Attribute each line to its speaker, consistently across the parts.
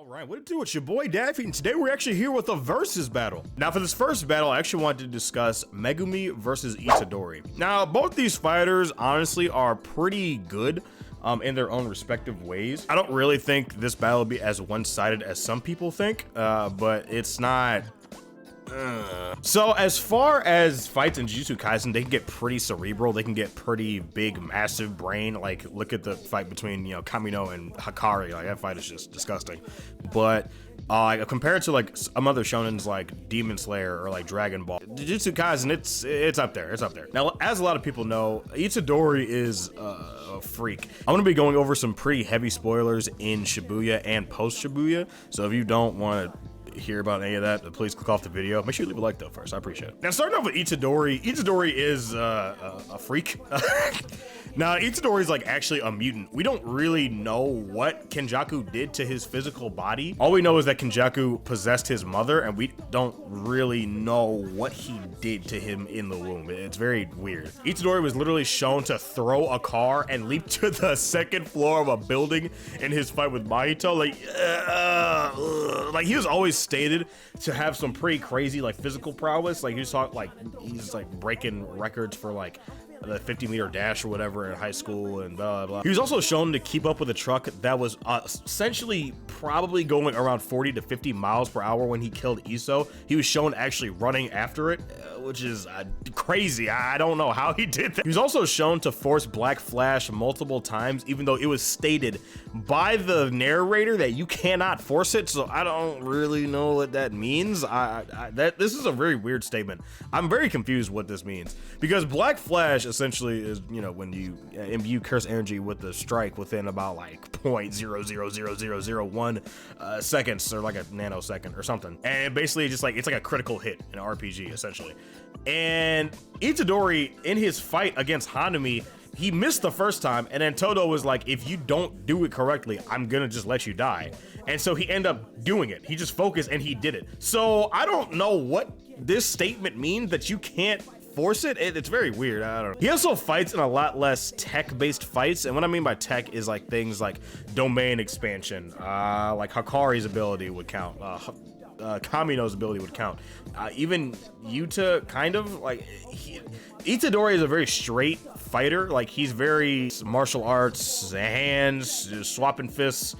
Speaker 1: Alright, what it do? It's your boy Daffy, and today we're actually here with a versus battle. Now for this first battle, I actually wanted to discuss Megumi versus Itadori. Now both these fighters honestly are pretty good in their own respective ways. I don't really think this battle will be as one-sided as some people think, but it's not. So as far as fights in Jujutsu Kaisen, they can get pretty cerebral. They can get pretty big, massive brain. Like, look at the fight between, you know, Kamino and Hakari. Like, that fight is just disgusting. But compared to like some other shonens like Demon Slayer or like Dragon Ball, Jujutsu Kaisen, it's up there. It's up there. Now, as a lot of people know, Itadori is a freak. I'm gonna be going over some pretty heavy spoilers in Shibuya and post Shibuya. So if you don't want to hear about any of that, please click off the video. Make sure you leave a like though first. I appreciate it. Now starting off with Itadori. Itadori is a freak. Now Itadori is like actually a mutant. We don't really know what Kenjaku did to his physical body. All we know is that Kenjaku possessed his mother, and we don't really know what he did to him in the womb. It's very weird. Itadori was literally shown to throw a car and leap to the second floor of a building in his fight with Mahito. Like he was always stated to have some pretty crazy like physical prowess. Like he's like breaking records for like the 50-meter dash or whatever in high school and blah, blah, blah. He was also shown to keep up with a truck that was essentially probably going around 40 to 50 miles per hour when he killed Iso. He was shown actually running after it, which is crazy. I don't know how he did that. He was also shown to force Black Flash multiple times, even though it was stated by the narrator that you cannot force it. So I don't really know what that means. This is a very weird statement. I'm very confused what this means, because Black Flash essentially is, you know, when you imbue curse energy with the strike within about like 0.000001 seconds, or like a nanosecond or something, and basically just like it's like a critical hit in an RPG essentially. And Itadori, in his fight against Hanami, he missed the first time, and then Todo was like, if you don't do it correctly, I'm gonna just let you die. And so he ended up doing it. He just focused and he did it. So I don't know what this statement means, that you can't force it. It's very weird. I don't know. He also fights in a lot less tech-based fights, and what I mean by tech is like things like domain expansion, like Hakari's ability would count, Kamino's ability would count, even Yuta kind of like. Itadori is a very straight fighter. Like he's very martial arts, hands, swapping fists,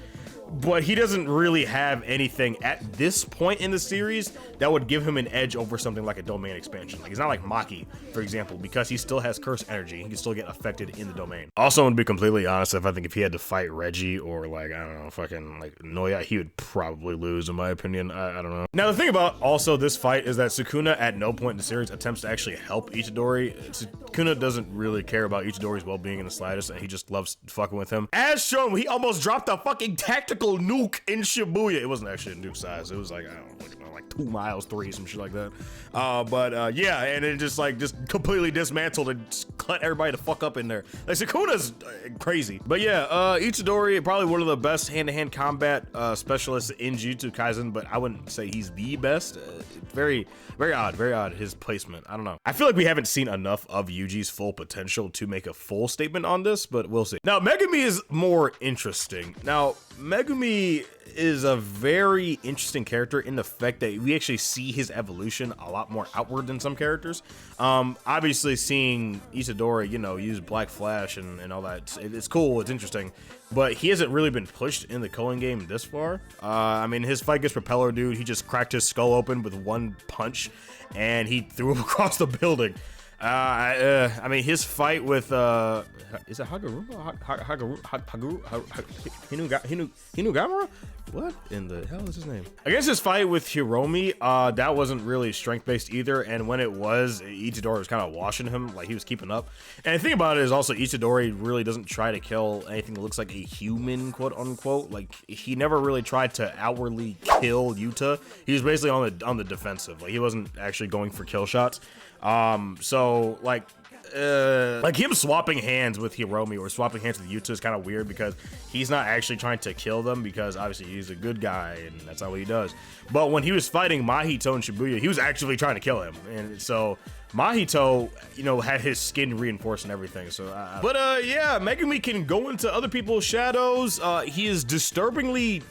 Speaker 1: but he doesn't really have anything at this point in the series that would give him an edge over something like a domain expansion. Like, he's not like Maki, for example, because he still has curse energy. He can still get affected in the domain. Also, to be completely honest, I think if he had to fight Reggie or like, I don't know, fucking like Noya, he would probably lose in my opinion. I don't know. Now, the thing about also this fight is that Sukuna at no point in the series attempts to actually help Itadori. Sukuna doesn't really care about Itadori's well-being in the slightest, and he just loves fucking with him. As shown, he almost dropped a fucking tactical nuke in Shibuya. It wasn't actually a nuke size. It was like, I don't know, like 2 miles, 3, some shit like that. Yeah, and it just completely dismantled and cut everybody the fuck up in there. Like, Sukuna's crazy. But yeah, Itadori, probably one of the best hand-to-hand combat specialists in Jujutsu Kaisen, but I wouldn't say he's the best. Very odd, his placement. I don't know. I feel like we haven't seen enough of Yuuji's full potential to make a full statement on this, but we'll see. Now, Megumi is more interesting. Now, Megumi is a very interesting character in the fact that we actually see his evolution a lot more outward than some characters. Obviously seeing Itadori, you know, use Black Flash and all that, it's cool, it's interesting, but he hasn't really been pushed in the Culling game this far. I mean, his fight against Propeller Dude, he just cracked his skull open with one punch and he threw him across the building. I mean, his fight with is it Hinugamura? What in the hell is his name? I guess his fight with Hiromi, that wasn't really strength-based either, and when it was, Itadori was kind of washing him, like he was keeping up. And the thing about it is also Itadori really doesn't try to kill anything that looks like a human, quote unquote. Like, he never really tried to outwardly kill Yuta. He was basically on the defensive. Like, he wasn't actually going for kill shots. So like, like him swapping hands with Hiromi or swapping hands with Yuta is kind of weird because he's not actually trying to kill them because obviously he's a good guy and that's not what he does. But when he was fighting Mahito and Shibuya, he was actually trying to kill him. And so Mahito, you know, had his skin reinforced and everything. So, yeah, Megumi can go into other people's shadows. He is disturbingly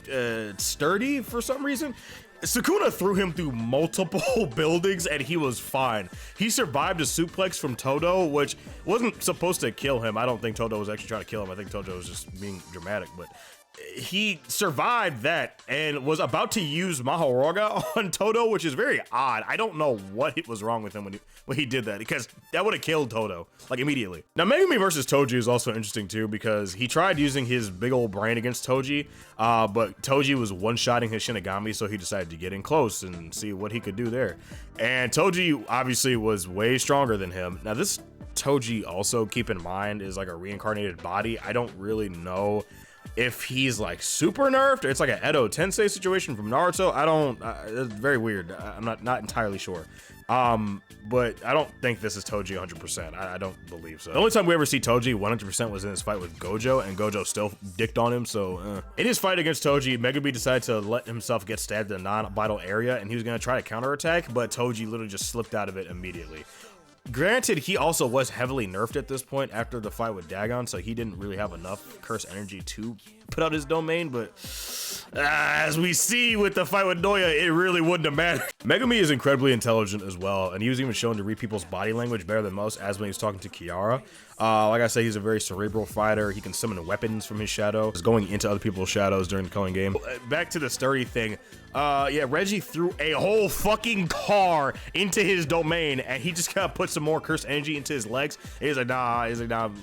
Speaker 1: sturdy for some reason. Sukuna threw him through multiple buildings and he was fine. He survived a suplex from Todo, which wasn't supposed to kill him. I don't think Todo was actually trying to kill him. I think Todo was just being dramatic, but he survived that and was about to use Mahoraga on Todo, which is very odd. I don't know what was wrong with him when he did that, because that would have killed Todo, like, immediately. Now, Megumi versus Toji is also interesting, too, because he tried using his big old brain against Toji, but Toji was one-shotting his Shinigami, so he decided to get in close and see what he could do there. And Toji, obviously, was way stronger than him. Now, this Toji, also, keep in mind, is like a reincarnated body. I don't really know if he's like super nerfed or it's like an Edo Tensei situation from Naruto. It's very weird. I'm not entirely sure. But I don't think this is Toji 100%. I don't believe so. The only time we ever see Toji 100% was in his fight with Gojo, and Gojo still dicked on him, so in his fight against Toji, Megumi decided to let himself get stabbed in a non-vital area, and he was gonna try to counterattack, but Toji literally just slipped out of it immediately. Granted, he also was heavily nerfed at this point after the fight with Dagon, so he didn't really have enough curse energy to put out his domain, but as we see with the fight with Noya, it really wouldn't have mattered. Megumi is incredibly intelligent as well, and he was even shown to read people's body language better than most, as when he was talking to Kiara. Like I said, he's a very cerebral fighter. He can summon weapons from his shadow. He's going into other people's shadows during the killing game. Back to the sturdy thing. Yeah, Reggie threw a whole fucking car into his domain, and he just kind of put some more cursed energy into his legs. He's like, nah,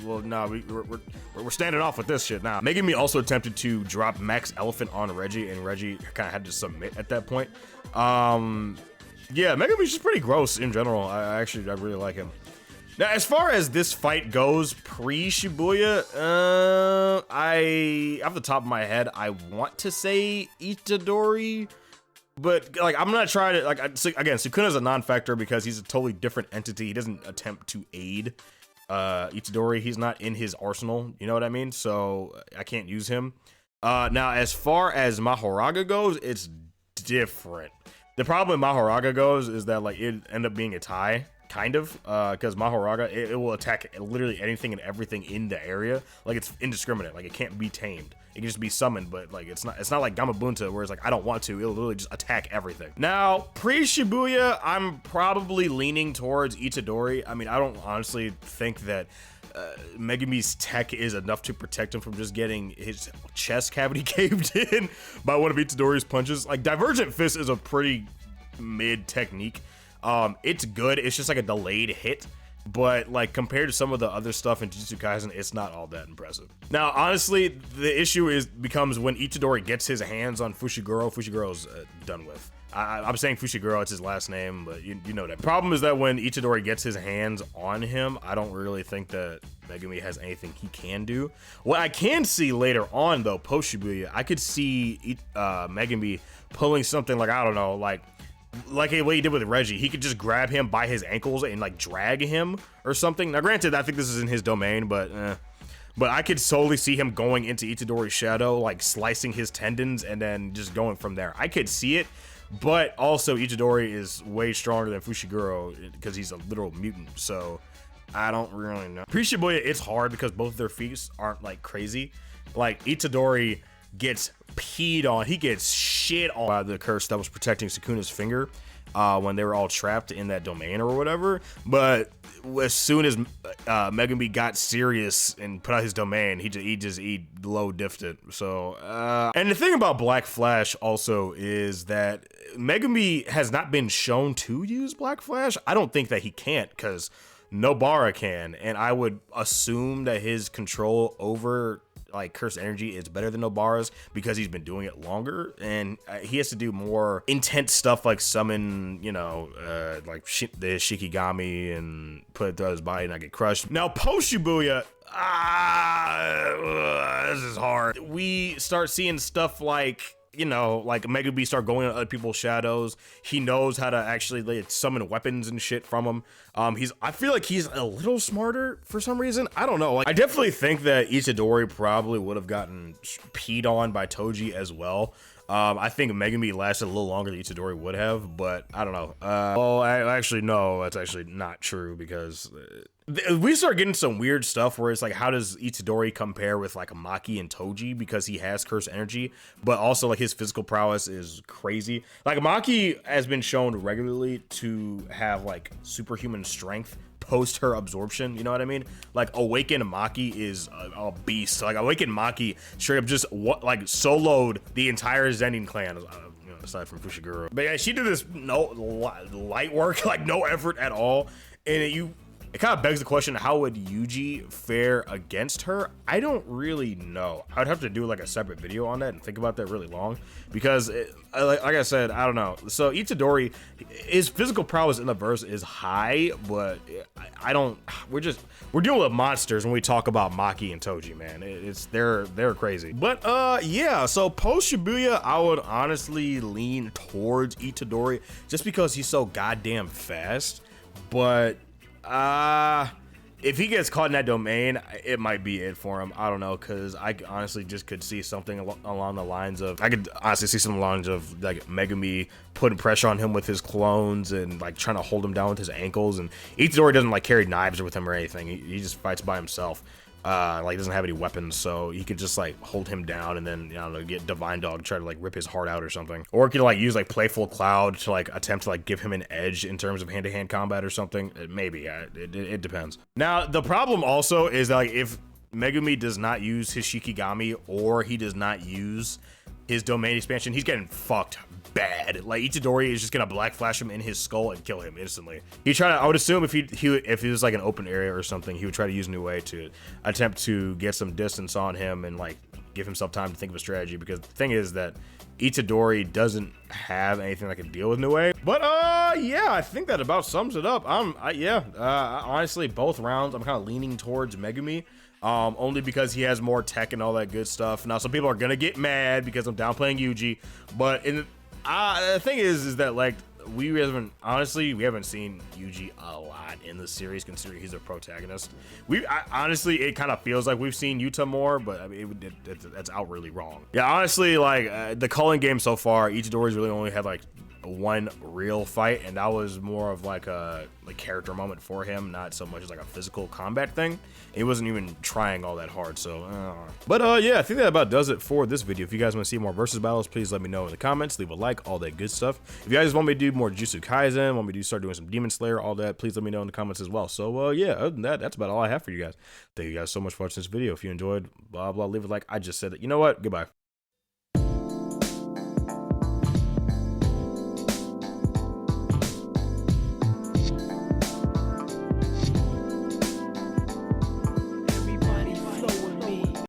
Speaker 1: well, nah, we're standing off with this shit now. Megumi also attempted to drop Max Elephant on Reggie, and Reggie kind of had to submit at that point. Yeah, Megumi's just pretty gross in general. I really like him. Now, as far as this fight goes, pre-Shibuya, off the top of my head, I want to say Itadori, but, like, I'm not trying to, like, again, Sukuna's a non-factor because he's a totally different entity. He doesn't attempt to aid Itadori. He's not in his arsenal, you know what I mean? So, I can't use him. Now, as far as Mahoraga goes, it's different. The problem with Mahoraga goes is that, like, it ended up being a tie. Kind of, because Mahoraga, it will attack literally anything and everything in the area. Like, it's indiscriminate. Like, it can't be tamed. It can just be summoned, but like it's not like Gamabunta where it's like I don't want to. It'll literally just attack everything. Now, pre-Shibuya, I'm probably leaning towards Itadori. I mean, I don't honestly think that Megumi's tech is enough to protect him from just getting his chest cavity caved in by one of Itadori's punches. Like, Divergent Fist is a pretty mid technique. It's good. It's just like a delayed hit. But like compared to some of the other stuff in Jujutsu Kaisen, it's not all that impressive. Now, honestly, the issue becomes when Itadori gets his hands on Fushiguro. Fushiguro's done with. I'm saying Fushiguro, it's his last name, but you know that. Problem is that when Itadori gets his hands on him, I don't really think that Megumi has anything he can do. What I can see later on, though, post Shibuya, I could see Megumi pulling something like, I don't know, like what he did with Reggie. He could just grab him by his ankles and like drag him or something. Now, granted, I think this is in his domain, but I could solely see him going into Itadori's shadow, like slicing his tendons and then just going from there. I could see it, but also Itadori is way stronger than Fushiguro because he's a literal mutant. So I don't really know. Pre-Shibuya, it's hard because both of their feats aren't like crazy. Like Itadori gets peed on. He gets shit on by the curse that was protecting Sukuna's finger when they were all trapped in that domain or whatever. But as soon as Megumi got serious and put out his domain, he low diffed it. So and the thing about Black Flash also is that Megumi has not been shown to use Black Flash. I don't think that he can't because Nobara can, and I would assume that his control over like cursed energy is better than Nobara's because he's been doing it longer, and he has to do more intense stuff like summon, you know, like the Shikigami and put it through his body and not get crushed. Now, post Shibuya, this is hard. We start seeing stuff like you know, like Megumi start going on other people's shadows. He knows how to actually like summon weapons and shit from them. I feel like he's a little smarter for some reason. I don't know. Like, I definitely think that Itadori probably would have gotten peed on by Toji as well. I think Megumi lasted a little longer than Itadori would have, but I don't know. Well, actually, no, that's actually not true, because we start getting some weird stuff where it's like, how does Itadori compare with like Maki and Toji, because he has cursed energy, but also like his physical prowess is crazy. Like Maki has been shown regularly to have like superhuman strength post her absorption, you know what I mean? Like Awakened Maki is a beast. Like Awakened Maki straight up just soloed the entire Zenin clan, aside from Fushiguro. But yeah, she did this light work, like no effort at all, and it kind of begs the question, how would Yuuji fare against her? I don't really know. I would have to do like a separate video on that and think about that really long, because like I said, I don't know. So Itadori, his physical prowess in the verse is high, but we're dealing with monsters when we talk about Maki and Toji, man. They're crazy. But yeah, so post Shibuya, I would honestly lean towards Itadori just because he's so goddamn fast. But if he gets caught in that domain, it might be it for him. I don't know, because I honestly just could see something along the lines of, like Megumi putting pressure on him with his clones and like trying to hold him down with his ankles. And Itadori doesn't like carry knives with him or anything. He just fights by himself. Like doesn't have any weapons, so he could just like hold him down and then, I don't know, get Divine Dog, try to like rip his heart out or something. Or could like use like Playful Cloud to like attempt to like give him an edge in terms of hand-to-hand combat or something. Maybe, it depends. Now the problem also is that, like, if Megumi does not use his Shikigami or he does not use his domain expansion, he's getting fucked bad. Like Itadori is just gonna black flash him in his skull and kill him instantly. I would assume if he was like an open area or something, he would try to use New Way to attempt to get some distance on him and like give himself time to think of a strategy, because the thing is that Itadori doesn't have anything that can deal with New Way. But yeah, I think that about sums it up. Honestly, both rounds I'm kind of leaning towards Megumi. Only because he has more tech and all that good stuff. Now, some people are gonna get mad because I'm downplaying Yuuji, but the thing is that like we haven't seen Yuuji a lot in the series, considering he's a protagonist. Honestly, it kind of feels like we've seen Yuta more, but I mean, that's out really wrong. Yeah, honestly, like the Culling game so far, Itadori's really only had like one real fight, and that was more of like a character moment for him, not so much as like a physical combat thing. He wasn't even trying all that hard, so yeah, I think that about does it for this video. If you guys want to see more versus battles, please let me know in the comments, leave a like, all that good stuff. If you guys want me to do more Jujutsu Kaisen, want me to start doing some Demon Slayer, all that, please let me know in the comments as well. So yeah, other than that, that's about all I have for you guys. Thank you guys so much for watching this video. If you enjoyed, blah blah, leave a like. I just said it. You know what? Goodbye.